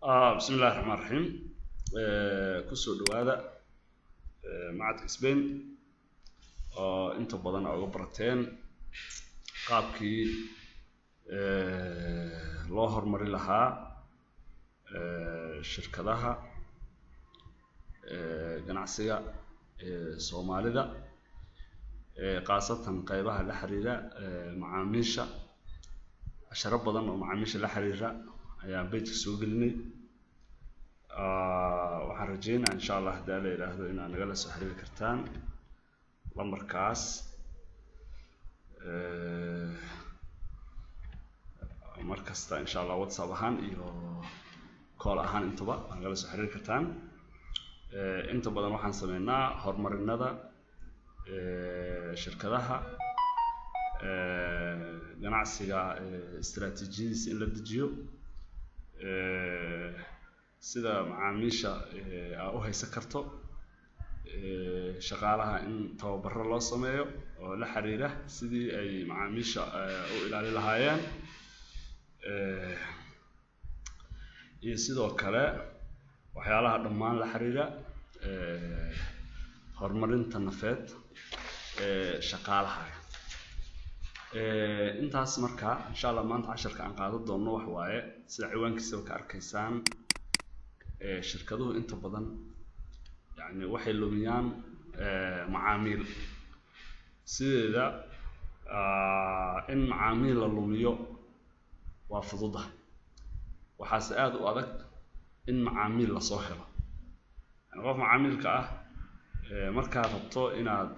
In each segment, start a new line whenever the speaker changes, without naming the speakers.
بسم الله الرحمن الرحيم. كسو دوادا معاد كسبين انت بدن او برتين qaabkii loo horumari lahaa shirkadaha ganacsiga Soomaalida qaasatan qaybaha la xiriira macaamiisha ashara badan oo macaamiisha la xiriira ayaan page soo gelinay waxaan rajeynayaa insha Allah haddii la yiraahdo in aan nagala soo xiriiri kartaan lambarkaas markasta insha Allah WhatsApp ahaan iyo call ahaan intaba nagala soo xiriiri kartaan inta badan waxaan sameynaa horumarinada shirkadaha ganacsiga istiraatiijiyadiisa in la dejiyo sida macaamiisha u haysan karto shaqaalaha in tababaro loo sameeyo oo la xiriira sidii ay macaamiisha u ilaalin lahaayeen iyo sidoo kale waxyaalaha dhammaan la xiriira horumarinta nafeed shaqaalaha intaas marka insha Allah maanta casharka aan qaadan doono wax waaye sida ciwaankiisa ka arkaysaan shirkaduhu inta badan يعني waxay lumiyaan macaamiil sida in macaamiil la lumiyo waa fududa waxaas aad u adag in macaamiil la soo helo yani qof macaamilka ah marka rabto inaad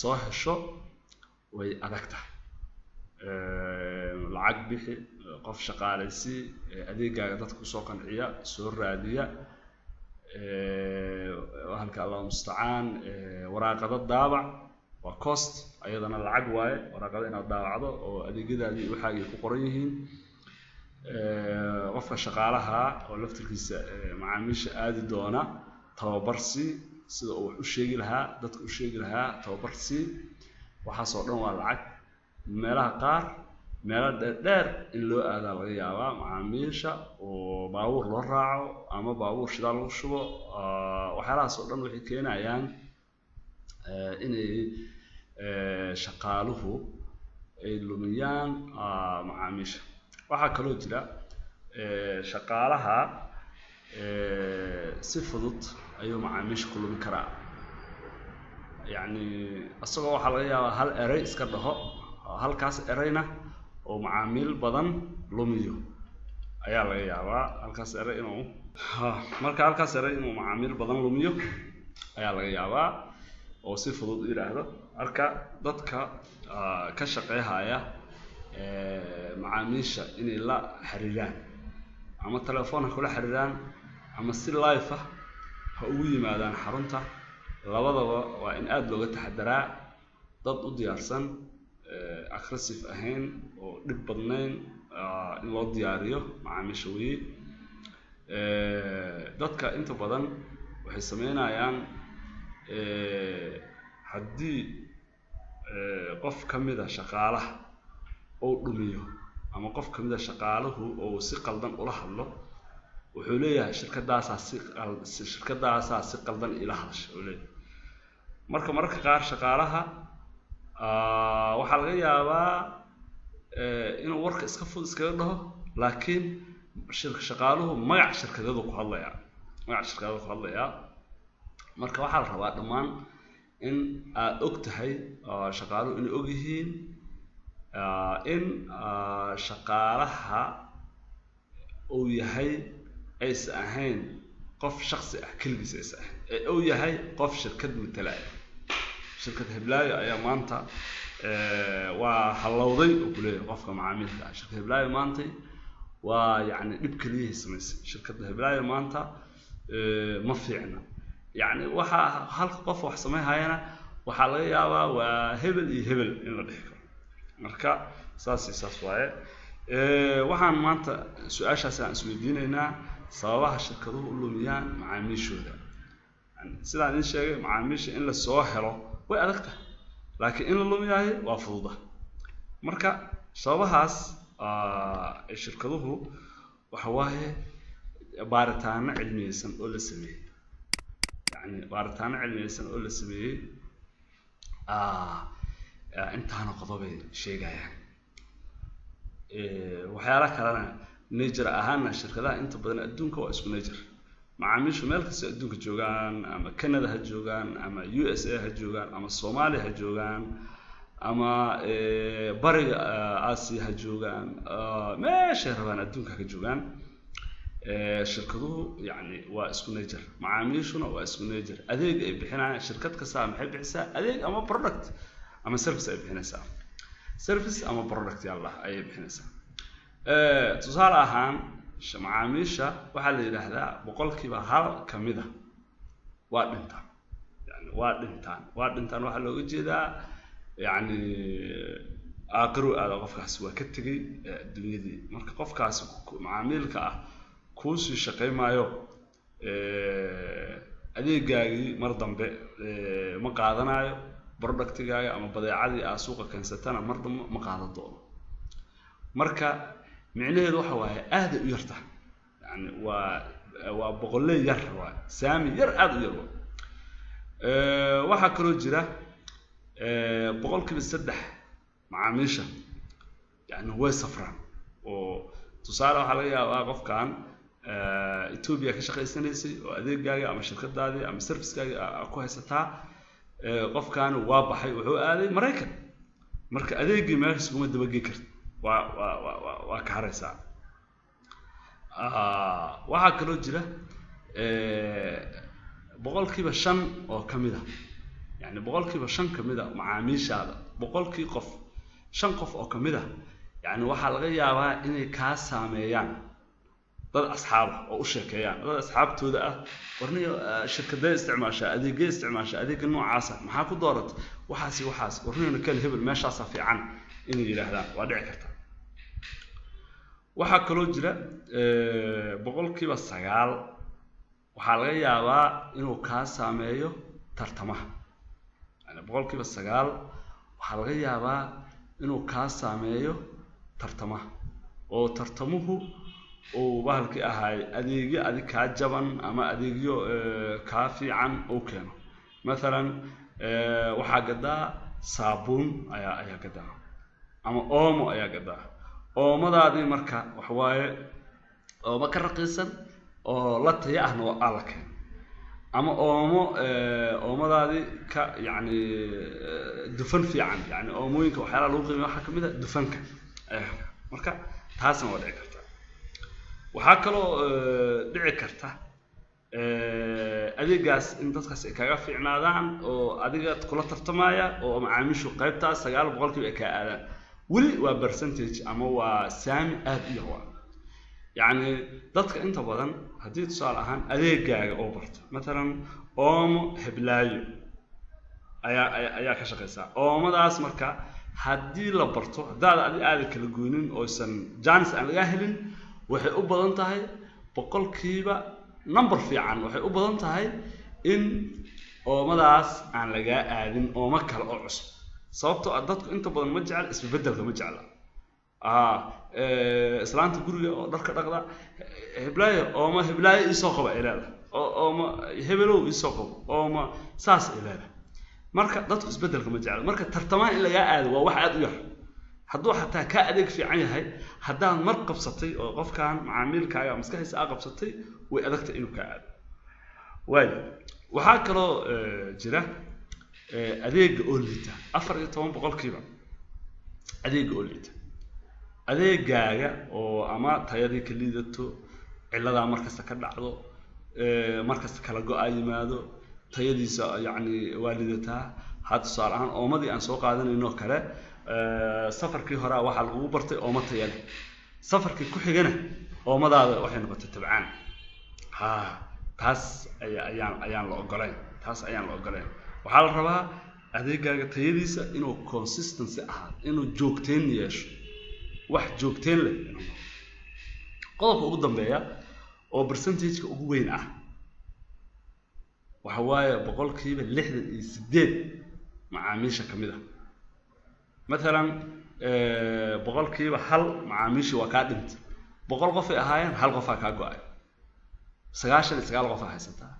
soo hesho way adagtahay lacag bixi qof shaqaaleysi adeegaaga dadku soo qanciya soo raadiya halka Allah musta'an waraaqada daabac waa cost ayadana lacag waaye waraaqada inaad daabacdo oo adeegyadaadii waxa ay ku qoran yihiin qofka shaqaalaha oo laftirkiisa macaamiisha aadi doona tababarsi sida uu wax u sheegi lahaa dadku u sheegi lahaa tababarsi waxa soo dhan waa lacag meelaha qaar meelaha dheer in loo aado laga yaabaa macaamiisha oo baabuur loo raaco ama baabuur shidaal lagu shubo waxyaalahaas oo dhan waxay keenayaan inay shaqaaluhu ay lumiyaan macaamiisha waxa kaloo jira shaqaalaha si fudud ayuu macaamiisha ku lumi karaa yani asagoo waxa laga yaabaa hal eray iska dhaho halkaas erayna oo macaamiil badan lumiyo ayaa laga yaabaa halkaas eray inuu marka halkaas eray inuu macaamiil badan lumiyo ayaa laga yaabaa oo si fudud u yiraahdo marka dadka ka shaqeynaya macaamiisha inay la xiriiraan ama telefoonka kula xiriiraan ama si live ah ha ugu yimaadaan xarunta labadaba waa in aad looga taxadaraa dad u diyaarsan aggressive ahayn oo dhib badnayn in loo diyaariyo macaamiisha weey dadka inta badan waxay sameynayaan haddii qof kamida shaqaalaha oo dhumiyo ama qof kamida shaqaaluhu oo si qaldan ula hadlo wuxuu leeyahay shirkadaas si qaldan ila hadashay oo leeyahay marka qaar shaqaalaha waxa laga yaabaa inuu warka iska fudud iska dhaho laakiin shaqaaluhu magac shirkadooda ku hadlaya marka waxa la rabaa dhamaan in aad og tahay shaqaaluhu inay og yihiin in shaqaalaha uu yahay aysan ahayn qof shakhsi ah kaligiis uu yahay qof shirkad matalaya shirkad Hiblaayo ayaa maanta waa halowday oo kuleeyahay qofka macaamilka shirkad Hiblaayo maanta waa yani dib kaliya sameysay shirkad Hiblaayo maanta ma fiicna yani waxa halka qof wax sameeyayna waxa laga yaabaa waa hebel iyo hebel in la dhixo marka saas waaye waxaan maanta su'aashaas aan isweydiinaynaa sababaha shirkaduhu u lumiyaan macaamiishooda sidaan in sheegay macaamiisha in la soo helo way adagta laakiin in la lumiyahay waa fududa marka sababahaas shirkaduhu waxa waaye baaritaano cilmiyeysan oo la sameeyey yani baaritaano cilmiyeysan oo la sameeyey intaana qodobay sheegayaan waxyaalaha kalena nature ahaana shirkadaha inta badan adduunka waa isku nature macaamiishu meel kasta adduunka joogaan ama Canada ha joogaan ama USA ha joogaan ama Soomaaliya ha joogaan ama bariga Aasiya ha joogaan meesha rabaan adduunka ka joogaan shirkaduhu yani waa isku nature macaamiishuna waa isku nature adeeg ay bixinayaan shirkad kasta maxay bixisaa adeeg ama product ama service ay bixinaysaa service ama product yalla ay bixinaysaa tusaale ahaan macaamiisha waxa la yiraahdaa boqolkiiba hal kamida waa dhintaan yani waa dhintaan waxa looga jeedaa yani aaqiru aad qofkaas waa ka tagay dunyadii marka qofkaas macaamilka ah ku sii shaqeymaayo adeegaagii mar dambe ma qaadanayo productigaaga ama badeecadii aad suuqa keensatana mar dambe ma qaadan doono marka micnaheedu waxa waaye aad u yarta yani waa boqolley yar waa saami yar aad u yar waxa kaloo jira boqolkiiba 3 macaamiisha yani way safraan oo tusaale waxa laga yaabaa qofkan Ethiopia ka shaqeysanaysay oo adeegaaga ama shirkadaadii ama servicekaaga ku haysataa qofkan waa baxay wuxuu aaday Mareykan marka adeegii meesha kuma dabagey karto waa ka haraysaa waxa kaloo jira boqolkiiba 5 oo kamida yani boqolkiiba 5 kamida macaamiishaada boqolkii qof 5 qof oo kamida yani waxa laga yaabaa inay ka saameeyaan dad asxaab oo u sheekeeyaan dad asxaabtooda ah warniyo shirkadda isticmaasha adeegga noocaas maxaa ku doorat waxaas warniyo kale hebel meeshaas fiican inay yiraahdaan waa dhici karta waxa kaloo jira boqolkiiba 9 waxa laga yaabaa inuu ka saameeyo tartamaha yani boqolkiiba 9 waxa laga yaabaa inuu ka saameeyo tartamaha oo tartamuhu oo bahalkii ahay adeegyo adig ka jaban ama adeegyo ka fiican oo keeno مثلا waxa gadaa saabuun ayaa gadaa ama oomo ayaa gadaa oomadaadii marka wax waaye oo ma ka raqiisan oo la tayaahna waa la keen ama oomadaadii ka yani dufan fiican yani oomooyinka waxa lagu qiimeeyo waxa kamid ah dufanka marka taasna waa dhici karta waxa kaloo dhici karta adeegaas in dadkaas ay kaga fiicnaadaan oo adiga kula tartamaya oo macaamiishu qaybtaas 9% ka aadaan wali waa percentage ama waa saami aad u yar yani dadka inta badan hadii tusaale ahaan adeegaaga oo barto مثلا oomo heblaayo ayaa ka shaqeysa oomadaas marka hadii la barto hadaad aad kala goonin oo san chance aan laga helin waxay u badan tahay boqolkiiba number fiican waxay u badan tahay in oomadaas aan laga aadin ooma kale oo cusub sababtoo ah dadku inta badan ma jecel isbedelka ma jecla islaanta guriga oo dharka dhaqda heblaayo ooma heblaayo isoo qaba ilaada ooma hebelow isoo qaba ooma saas ilaada marka dadku isbedelka ma jecla marka tartamaan in laga aado waa wax aad u yar hadduu xataa ka adeeg fiican yahay haddaan mar qabsatay oo qofkan macaamilkaaga maskaxiisa qabsatay way adagta inuu ka aado waxa kaloo jira adeega oo liita 14% adeega oo liita adeegaaga oo ama tayadii ka liidato cilada markasta ka dhacdo markasta kala go'ay yimaado tayadiisa yani waa liidataa had su'aal ahaan oomadii aan soo qaadanayno kale safarkii hore waxa lagu bartay ooma tayada safarkii ku xigana oomadaada waxay noqotay tabcaan taas ayaan la ogolayn waxa la rabaa adeegaaga tayadiisa inuu consistency ahaado inuu joogteen yeesho wax joogteen leh qodobka ugu dambeeya oo percentage ugu weyn ah waxa waaye boqolkiiba 68 macaamiisha kamid ah مثلا boqolkiiba hal macaamiisha waa ka dhintay boqol qof ay ahaayeen hal qof ka go'ay sagaashan iyo sagaal qof aa haysataa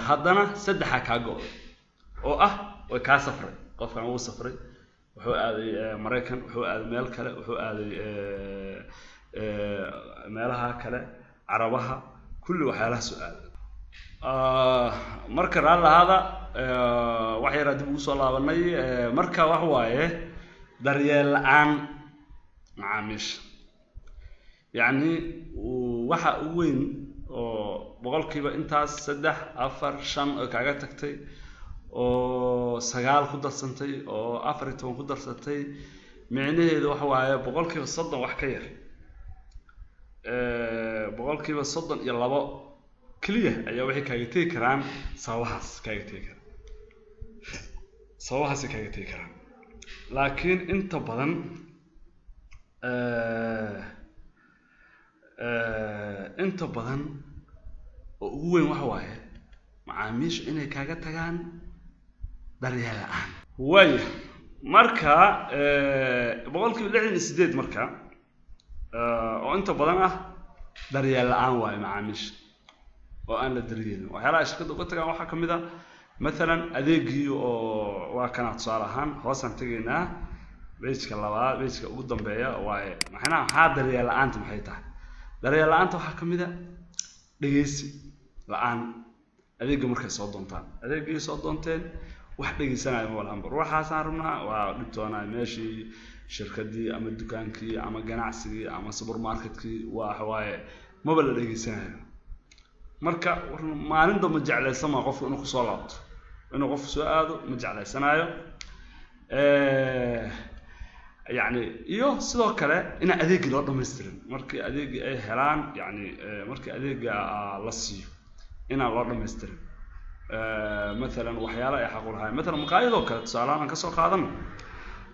haddana saddexa kaa go-day oo ah way kaa safray qofkan wuu safray wuxuu aaday Mareykan wuxuu aaday meel kale wuxuu aaday meelaha kale Carabaha kulli waxyaalaha su'aal marka raalaada wax yar dib ugu soo laabanay marka wax waaye daryeel la'aan macaamiisha yani waxa ugu weyn oo boqolkiiba intaas 3 4 5 oo kaaga tagtay oo 9 ku darsantay oo 14 ku darsatay micnaheedu waxa waaye boqolkiiba 30 wax ka yar boqolkiiba 32 kaliya ayaa waxay kaaga tagi karaan sawahaas kaaga tagi karaan sawahaas kaaga tagi karaan laakiin inta badan inta badan oo ugu weyn waxa waaye macaamiisha inay kaaga tagaan daryeel la'aan way marka boqolkiiba 68 marka oo inta badan ah daryeel la'aan waaye macaamiisha oo aan la daryeelin waxyaalaha shirkadda uga tagaan waxaa kamid ah مثلا adeegii oo waa kana tusaale ahaan hoosan tageynaa beejka labaad beejka ugu dambeeya waaye maxaa daryeel la'aanta maxay tahay daryeel la'aanta waxaa kamid ah dhageysi la'aan adeega markay soo doontaan adeegii soo doonteen wax dhageysanayo ma walahan ruuxaasaan rabnaa waa dhibtoonaa meeshii shirkadii ama dukaankii ama ganacsigii ama supermarketkii waa waaye maba la dhageysanayo marka maalin damba jeclaysan qofku inuu ku soo laabto inuu qof soo aado ma jeclaysanayo يعني iyo sidoo kale in adeeg loo dhameystirin markii adeeg ay helaan yani markii adeeg la siiyo in loo dhameystirin مثلا waxyaalo ay xaq u lahayn مثلا maqaayado kale tusaalahan ka soo qaadan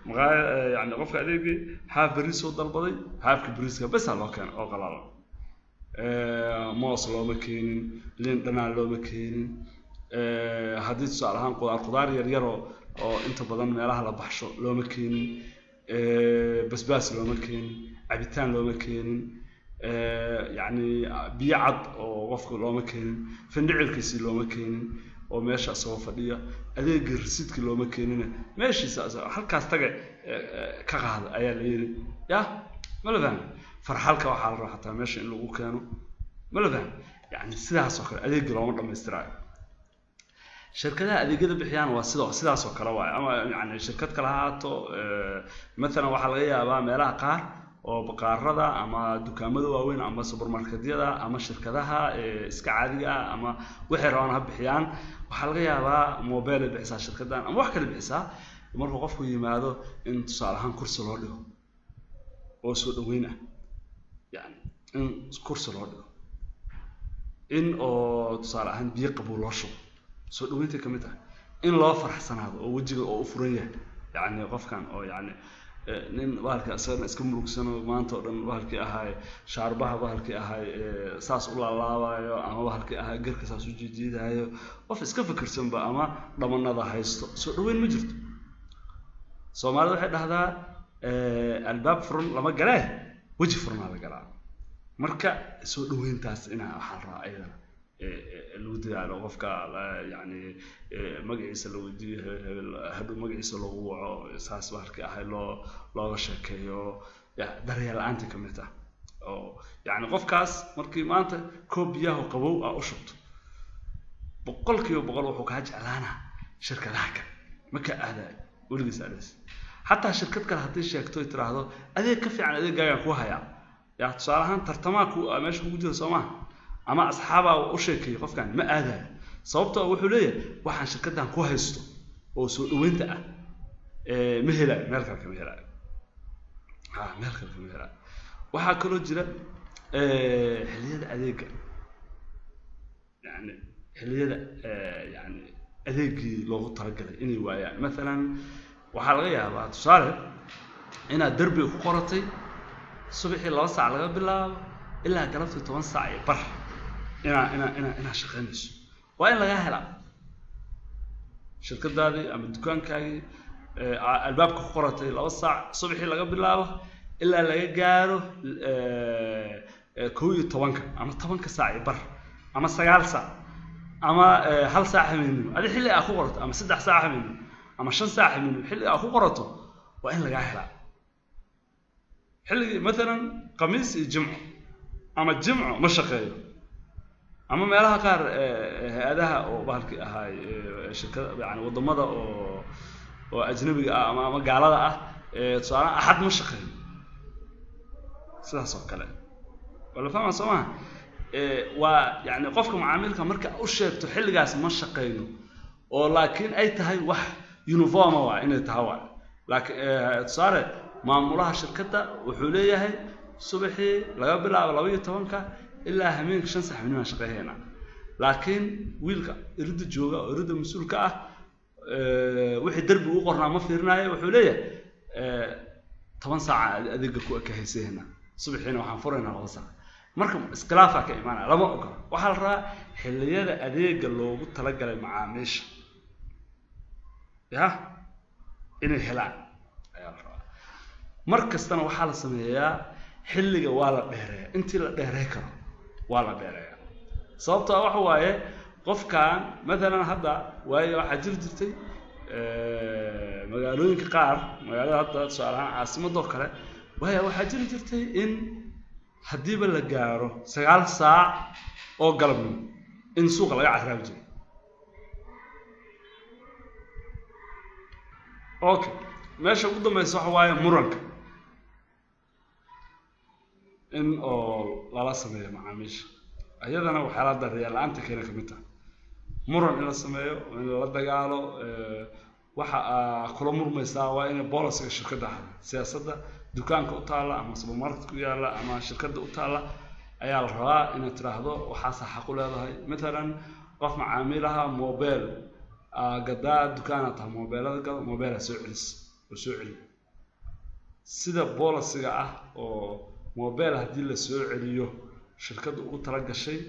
maqaayad yani qofka adeegi haaf bariis oo dalbaday haafka bariiska bas loo keen oo qalaalan moos looma keenin liin dhanaan looma keenin haddii tusaalahan qudaar yar yar oo inta badan meelaha la baxsho looma keenin basbaas looma keenin cabitaan looma keenin يعني بيعض oo qofka looma keenin findicilkiisi looma keenin oo meesha soo fadhiya adeeg rasiidkii looma keenin meeshiisa halkaas taga ka qaad ayaa la yiri ya maladan farxalka waxa la raaxataa meesha in lagu keeno maladan يعني sidaas oo kale adeeg looma dhameystirayo shirkadaha adeegyada bixiyaan waa sidaas oo kale waa ama yani shirkad kala haato مثلا waxa laga yaabaa meelaha qaar oo baqaarada ama dukaamada waaweyn ama supermarketyada ama shirkadaha iska caadiga ah ama wixii rabaan ha bixiyaan waxa laga yaabaa mobile bixisa shirkadan ama wax kale bixisa marka qofku yimaado in tusaalahan kursi loo dhigo oo soo dhaweyn ah yani in kursi loo dhigo in oo tusaalahan biyo qabow loo shubo soo dhaweynta kamid ah in loo faraxsanaado oo wajiga oo u furan yahay yani qofkan oo yani nin bahalka asana iska murugsano maanta oo dhan bahalkii ahay shaarbaha bahalkii ahay saas u laalaabayo ama bahalkii ahay garka saas u jiijiidayo qof iska fikirsanba ama dhamanada haysto soo dhaweyn ma jirto Soomaalidu waxay dhahdaa albaab furan lama galay waji furan la galaa marka soo dhaweyntaas ina waxaan raacayna lagu dadaalo qofka yani magaciisa la weydiiyo haduu magaciisa lagu waco saas bahalkii ahay looga sheekeeyo daryeel la'aanta kamid ah oo yani qofkaas markii maanta koob biyaha qabow u shubto boqolkiiba boqol wuxuu ka jeclaanaa shirkadaha kale marka aaday weligiis aadays hatta shirkad kale hadii sheegto tiraahdo adeeg ka fiican adeegaaga ku haya yaa tusaalahan tartamaa ku meesha ugu jiro Soomaaliya ama asxaaba u sheekay qofkan ma aadayo sababtoo wuxuu leeyahay waxaan shirkadan ku haysto oo soo dhaweynta ah ma helay meel kale ma helay meel kale ma helay waxa kale oo jira xilliyada adeega yani xilliyada yani adeegii loogu talagalay inay waayaan مثلا waxa laga yaabaa tusaale inaad darbi ku qoratay subaxii 2 saac laga bilaabo ilaa galabtii 10 saac bar ina shaqeynayso waa in laga helaa shirkadaadii ama dukaankaagii albaabka ku qoratay 2 saac subaxii laga bilaabo ilaa laga gaaro كوي طبنك أما طبنك ساعة بر أما سجال ساعة أما هل ساعة منه هذه حلي أخو قرط أما 6 ساعة منه أما 5 ساعة منه حلي أخو قرطه وإن لقاه حلا حلي مثلا قميص الجمعة أما الجمعة مشقيه أما ما لها قار هذا أو بهالك هاي شركة يعني وضمضة أو أجنبي أما قالها تصارى أحد مشقيه سلاح كلام ولا فاهم سواء ويعني قفكم عاملك مركا أو شيء تحل جالس مشقينه ولكن أي تهاي وح يونيفورم وإنه تهوى لكن تصارى معمولها شركتها وحوليها هي صبحي لا قبل أغلبية طبعاً إلا همين شنص حملنا شقيه هنا لكن ويلك يرد الجوجا يرد المسؤول كأ وحد درب وقرنا ما فيرناه وحوليه 8 ساعة أديك كهيسه هنا صبحين وحنفرنا غصة مركم اسكلافة كإيمانا لما أقول وحال رأى حلية أديك اللي بتلقى المعامش يا إنه هلا مركز تنا وحال سمية حلية ولا بهرة أنت لا بهرة ولا بهرة صوبته وحواي قف كان مثلا هذا وهي واحد جلدتي مقالوين كقار مقالات هذا سؤالان عاصمة دوكرة وهي واحد جلدتي إن هديب اللجارو 9 ساعة أو قلبنا إن سوق لا يعرف جي أوكي ماشي قدام ما يصح واي مرنك إن أو لا سمية معامش أيضا أنا وحالات الريال أنت كنا كمتها مرن إلى السماء وإلى الدجالو waxa kula murmaysaa waa in booliska shirkadda siyaasadda dukaanka u taala ama supermarket ku yaala ama shirkadda u taala ayaa la rabaa in tiraahdo waxa xaq u leedahay midalan qof macaamilaha mobile gadaa dukaanada mobilada gal mobile soo celi sida booliska ah oo mobile hadii la soo celiyo shirkadda ugu tala gashay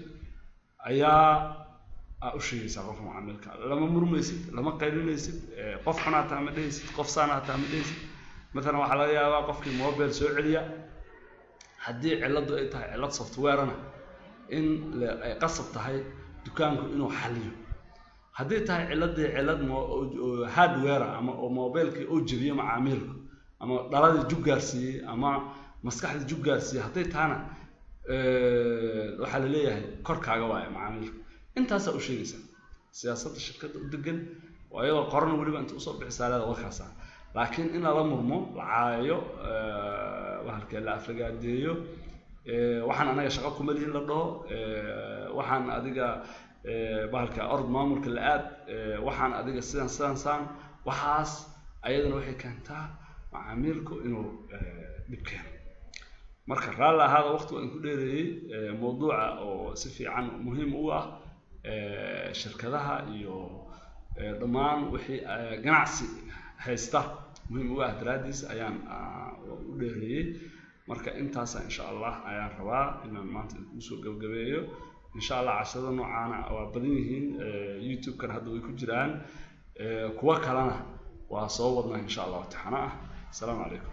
ayaa أشيء سافر مع عملك لما مرميسد لما قيلونيسد قف حنا تعمليسد قف صانع تعمليسد مثلا وحلا يا قف كي موبايل سو عليا حدي علده اي تاع علد سوفت وير انا ان قصد تahay dukaanku inuu xaliyo hadii tahay cilad hardware ama mobilkii oo jibiyo macaamilku ama dhaladii jug gaarsiiyay ama maskaxda jug gaarsiiyay hadii taana waxa la leeyahay korkaaga waay macaamilku أنت هسه أشيء سياسة الشركة ودقن وأيضا قرن ولي أنت أصاب بحسالات وخاصة لكن إن الأمر مو العايو وهالكلا أفريقيا ديو وحن أنا يشغلكم مليين لله وحن أديك بهالك أرض مامور كالآد وحن أديك سان وحاس أيضا وحي كانتا مع عميلكم إنه بكين مركز رالله هذا وقت وإن كل موضوع أو سفي عن مهم هو شركتها iyo dhamaan wixii ganacsi haysta muhiim u ah daraadiis ayaan u dheereeyay marka intaas insha Allah ayaan rabaa inaan maanta u soo gabagabeeyo insha Allah cashada noocan waa badan yihiin YouTube kan hadda way ku jiraan kuwa kalena waa soo wadnaa insha Allah taxana ah assalamu alaykum